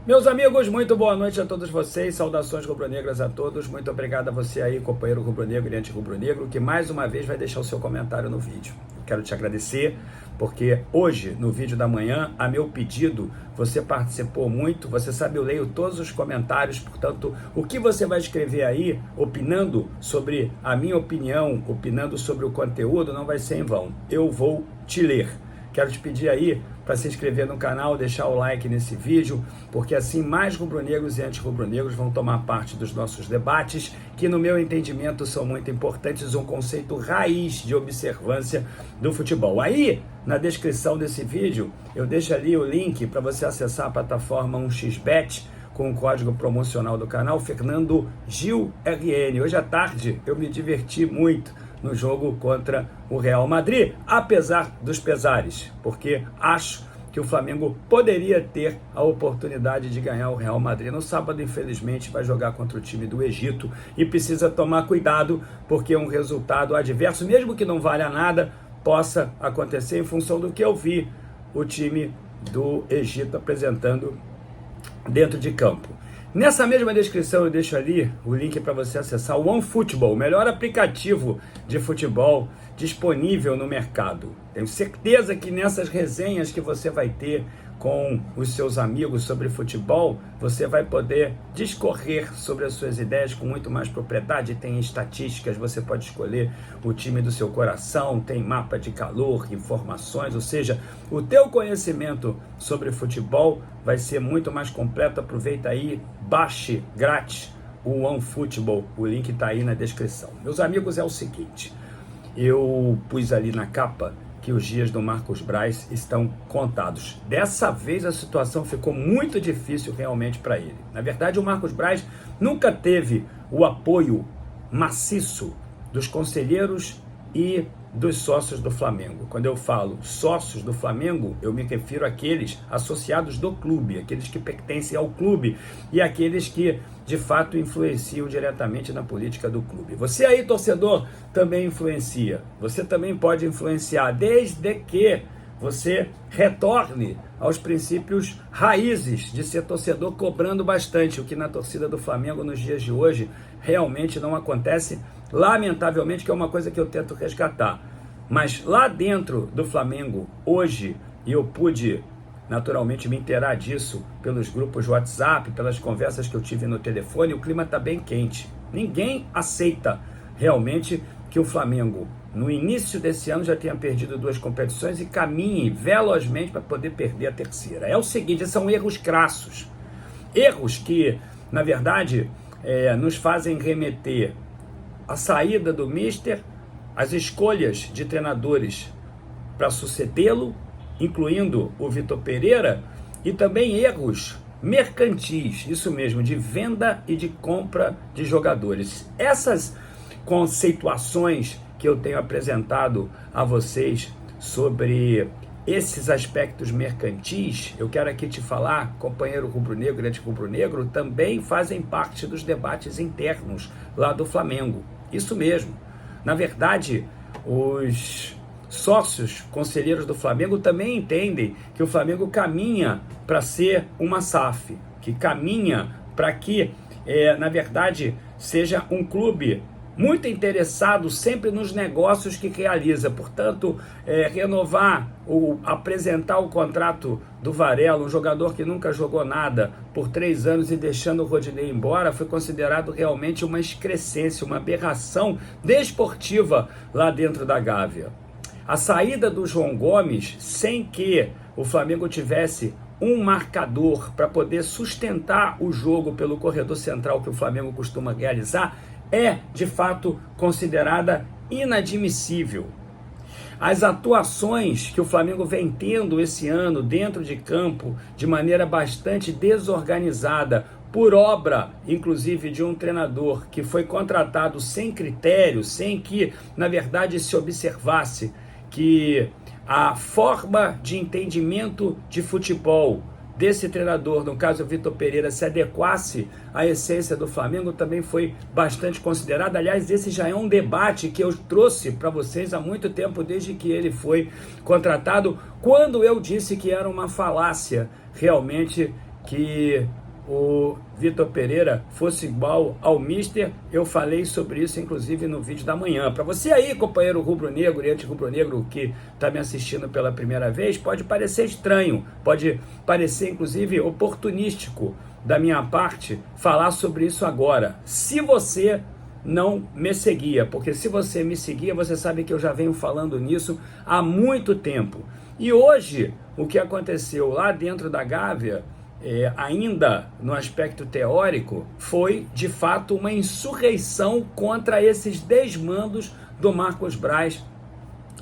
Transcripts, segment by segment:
Meus amigos, muito boa noite a todos vocês, saudações rubro-negras a todos, muito obrigado a você aí, companheiro rubro-negro e anti-rubro-negro, que mais uma vez vai deixar o seu comentário no vídeo. Quero te agradecer, porque hoje, no vídeo da manhã, a meu pedido, você participou muito, você sabe, eu leio todos os comentários, portanto, o que você vai escrever aí, opinando sobre a minha opinião, opinando sobre o conteúdo, não vai ser em vão, eu vou te ler. Quero te pedir aí para se inscrever no canal, deixar o like nesse vídeo, porque assim mais rubro-negros e anti-rubro-negros vão tomar parte dos nossos debates, que no meu entendimento são muito importantes, um conceito raiz de observância do futebol. Aí, na descrição desse vídeo, eu deixo ali o link para você acessar a plataforma 1xBet, com o código promocional do canal, Fernando Gil RN. Hoje à tarde eu me diverti muito no jogo contra o Real Madrid, apesar dos pesares, porque acho que o Flamengo poderia ter a oportunidade de ganhar o Real Madrid. No sábado, infelizmente, vai jogar contra o time do Egito e precisa tomar cuidado, porque um resultado adverso, mesmo que não valha nada, possa acontecer em função do que eu vi o time do Egito apresentando dentro de campo. Nessa mesma descrição eu deixo ali o link para você acessar o OneFootball, o melhor aplicativo de futebol disponível no mercado. Tenho certeza que nessas resenhas que você vai ter com os seus amigos sobre futebol, você vai poder discorrer sobre as suas ideias com muito mais propriedade. Tem estatísticas, você pode escolher o time do seu coração, tem mapa de calor, informações, ou seja, o teu conhecimento sobre futebol vai ser muito mais completo. Aproveita aí, baixe grátis o OneFootball, o link está aí na descrição. Meus amigos, é o seguinte, eu pus ali na capa que os dias do Marcos Braz estão contados. Dessa vez a situação ficou muito difícil realmente para ele. Na verdade, o Marcos Braz nunca teve o apoio maciço dos conselheiros e dos sócios do Flamengo. Quando eu falo sócios do Flamengo, eu me refiro àqueles associados do clube, aqueles que pertencem ao clube e aqueles que de fato influenciam diretamente na política do clube. Você aí, torcedor, também influencia. Você também pode influenciar, desde que você retorne aos princípios raízes de ser torcedor, cobrando bastante, o que na torcida do Flamengo nos dias de hoje realmente não acontece, lamentavelmente, que é uma coisa que eu tento resgatar. Mas lá dentro do Flamengo, hoje, e eu pude naturalmente me inteirar disso pelos grupos de WhatsApp, pelas conversas que eu tive no telefone, o clima está bem quente. Ninguém aceita realmente que o Flamengo, no início desse ano, já tenha perdido 2 competições e caminhe velozmente para poder perder a terceira. É o seguinte, são erros crassos. Erros que, na verdade, nos fazem remeter a saída do Mister, as escolhas de treinadores para sucedê-lo, incluindo o Vitor Pereira, e também erros mercantis, isso mesmo, de venda e de compra de jogadores. Essas conceituações que eu tenho apresentado a vocês sobre esses aspectos mercantis, eu quero aqui te falar, companheiro rubro-negro e anti-rubro-negro, também fazem parte dos debates internos lá do Flamengo. Isso mesmo. Na verdade, os sócios, conselheiros do Flamengo também entendem que o Flamengo caminha para ser uma SAF, que caminha para que, na verdade, seja um clube muito interessado sempre nos negócios que realiza. Portanto, renovar ou apresentar o contrato do Varela, um jogador que nunca jogou nada, por 3 anos e deixando o Rodinei embora, foi considerado realmente uma excrescência, uma aberração desportiva lá dentro da Gávea. A saída do João Gomes, sem que o Flamengo tivesse um marcador para poder sustentar o jogo pelo corredor central que o Flamengo costuma realizar, é, de fato, considerada inadmissível. As atuações que o Flamengo vem tendo esse ano dentro de campo, de maneira bastante desorganizada, por obra, inclusive, de um treinador que foi contratado sem critério, sem que, na verdade, se observasse que a forma de entendimento de futebol desse treinador, no caso o Vitor Pereira, se adequasse à essência do Flamengo, também foi bastante considerado. Aliás, esse já é um debate que eu trouxe para vocês há muito tempo, desde que ele foi contratado, quando eu disse que era uma falácia realmente que o Vitor Pereira fosse igual ao Mister. Eu falei sobre isso, inclusive, no vídeo da manhã. Para você aí, companheiro rubro-negro e anti-rubro-negro que está me assistindo pela primeira vez, pode parecer estranho, pode parecer, inclusive, oportunístico da minha parte falar sobre isso agora. Se você não me seguia, porque se você me seguia, você sabe que eu já venho falando nisso há muito tempo. E hoje, o que aconteceu lá dentro da Gávea, ainda no aspecto teórico, foi de fato uma insurreição contra esses desmandos do Marcos Braz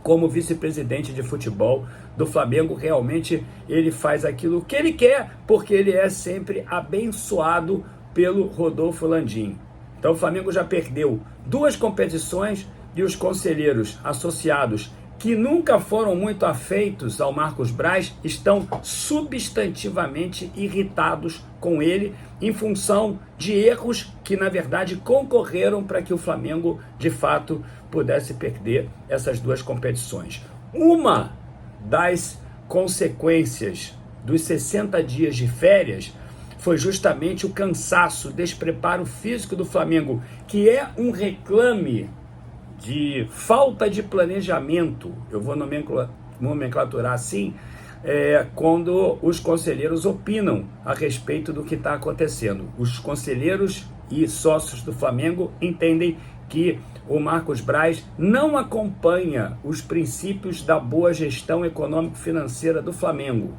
como vice-presidente de futebol do Flamengo. Realmente ele faz aquilo que ele quer, porque ele é sempre abençoado pelo Rodolfo Landim. Então o Flamengo já perdeu 2 competições e os conselheiros associados, que nunca foram muito afeitos ao Marcos Braz, estão substantivamente irritados com ele em função de erros que, na verdade, concorreram para que o Flamengo, de fato, pudesse perder essas 2 competições. Uma das consequências dos 60 dias de férias foi justamente o cansaço, o despreparo físico do Flamengo, que é um reclame de falta de planejamento, eu vou nomenclaturar assim, quando os conselheiros opinam a respeito do que está acontecendo. Os conselheiros e sócios do Flamengo entendem que o Marcos Braz não acompanha os princípios da boa gestão econômico-financeira do Flamengo.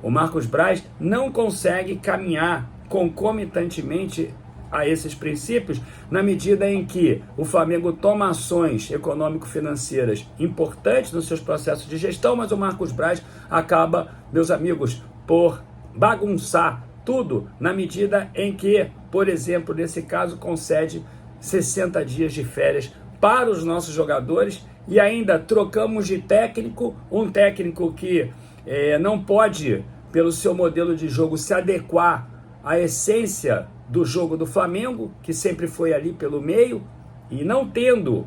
O Marcos Braz não consegue caminhar concomitantemente a esses princípios, na medida em que o Flamengo toma ações econômico-financeiras importantes nos seus processos de gestão, mas o Marcos Braz acaba, meus amigos, por bagunçar tudo, na medida em que, por exemplo, nesse caso, concede 60 dias de férias para os nossos jogadores e ainda trocamos de técnico, um técnico que não pode, pelo seu modelo de jogo, se adequar à essência do jogo do Flamengo, que sempre foi ali pelo meio, e não tendo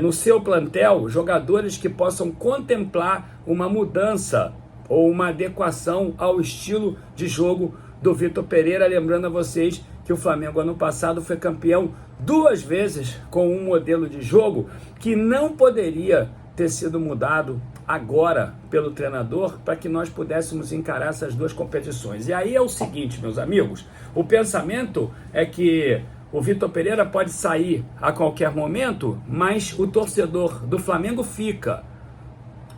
no seu plantel jogadores que possam contemplar uma mudança ou uma adequação ao estilo de jogo do Vitor Pereira. Lembrando a vocês que o Flamengo ano passado foi campeão 2 vezes com um modelo de jogo que não poderia ter sido mudado agora pelo treinador para que nós pudéssemos encarar essas 2 competições. E aí é o seguinte, meus amigos, o pensamento é que o Vitor Pereira pode sair a qualquer momento, mas o torcedor do Flamengo fica.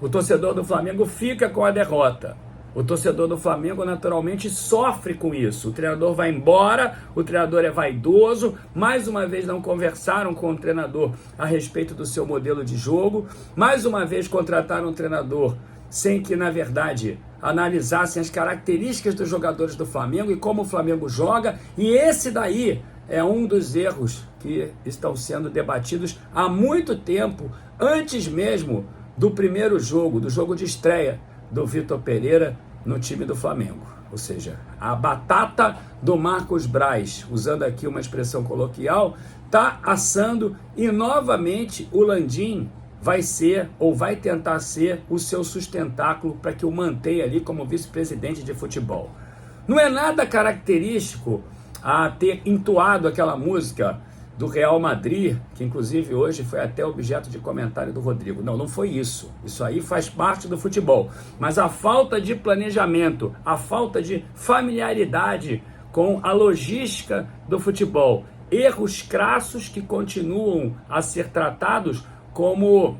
O torcedor do Flamengo fica com a derrota. O torcedor do Flamengo naturalmente sofre com isso. O treinador vai embora, o treinador é vaidoso, mais uma vez não conversaram com o treinador a respeito do seu modelo de jogo, mais uma vez contrataram um treinador sem que, na verdade, analisassem as características dos jogadores do Flamengo e como o Flamengo joga, e esse daí é um dos erros que estão sendo debatidos há muito tempo, antes mesmo do primeiro jogo, do jogo de estreia do Vitor Pereira no time do Flamengo. Ou seja, a batata do Marcos Braz, usando aqui uma expressão coloquial, está assando e novamente o Landim vai ser ou vai tentar ser o seu sustentáculo para que o mantenha ali como vice-presidente de futebol. Não é nada característico a ter entoado aquela música do Real Madrid, que inclusive hoje foi até objeto de comentário do Rodrigo. Não foi isso. Isso aí faz parte do futebol. Mas a falta de planejamento, a falta de familiaridade com a logística do futebol, erros crassos que continuam a ser tratados como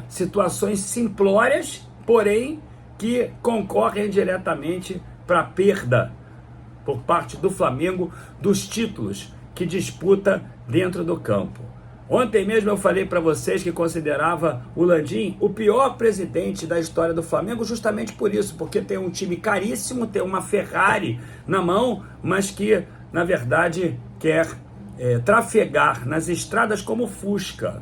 situações simplórias, porém que concorrem diretamente para a perda por parte do Flamengo dos títulos que disputa dentro do campo. Ontem mesmo eu falei para vocês que considerava o Landim o pior presidente da história do Flamengo, justamente por isso, porque tem um time caríssimo, tem uma Ferrari na mão, mas que, na verdade, quer trafegar nas estradas como Fusca.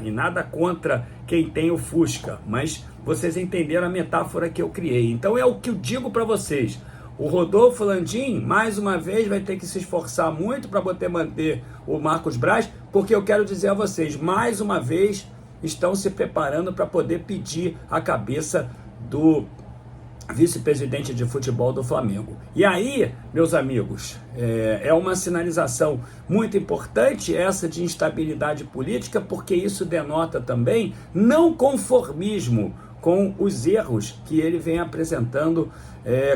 E nada contra quem tem o Fusca, mas vocês entenderam a metáfora que eu criei. Então é o que eu digo para vocês. O Rodolfo Landim, mais uma vez, vai ter que se esforçar muito para poder manter o Marcos Braz, porque eu quero dizer a vocês, mais uma vez, estão se preparando para poder pedir a cabeça do vice-presidente de futebol do Flamengo. E aí, meus amigos, é uma sinalização muito importante essa de instabilidade política, porque isso denota também não conformismo com os erros que ele vem apresentando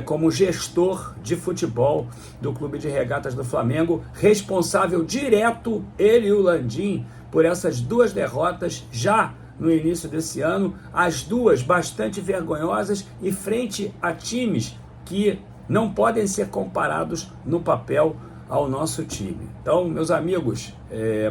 como gestor de futebol do Clube de Regatas do Flamengo, responsável direto, ele e o Landim, por essas duas derrotas já no início desse ano, as duas bastante vergonhosas e frente a times que não podem ser comparados no papel ao nosso time. Então, meus amigos,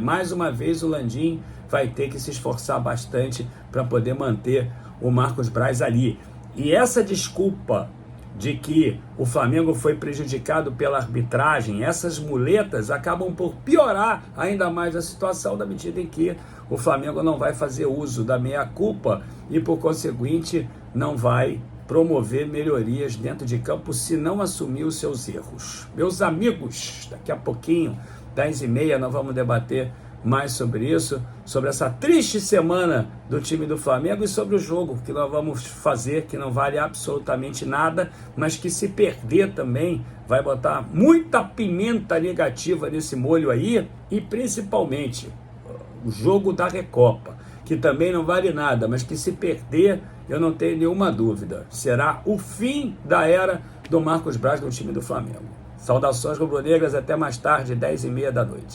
mais uma vez o Landim vai ter que se esforçar bastante para poder manter o Marcos Braz ali. E essa desculpa de que o Flamengo foi prejudicado pela arbitragem, essas muletas acabam por piorar ainda mais a situação, na medida em que o Flamengo não vai fazer uso da meia-culpa e, por conseguinte, não vai promover melhorias dentro de campo se não assumir os seus erros. Meus amigos, daqui a pouquinho, 10h30, nós vamos debater mais sobre isso, sobre essa triste semana do time do Flamengo e sobre o jogo que nós vamos fazer, que não vale absolutamente nada, mas que se perder também vai botar muita pimenta negativa nesse molho aí, e principalmente o jogo da Recopa, que também não vale nada, mas que se perder, eu não tenho nenhuma dúvida, será o fim da era do Marcos Braz no time do Flamengo. Saudações rubro-negras, até mais tarde, 10h30 da noite.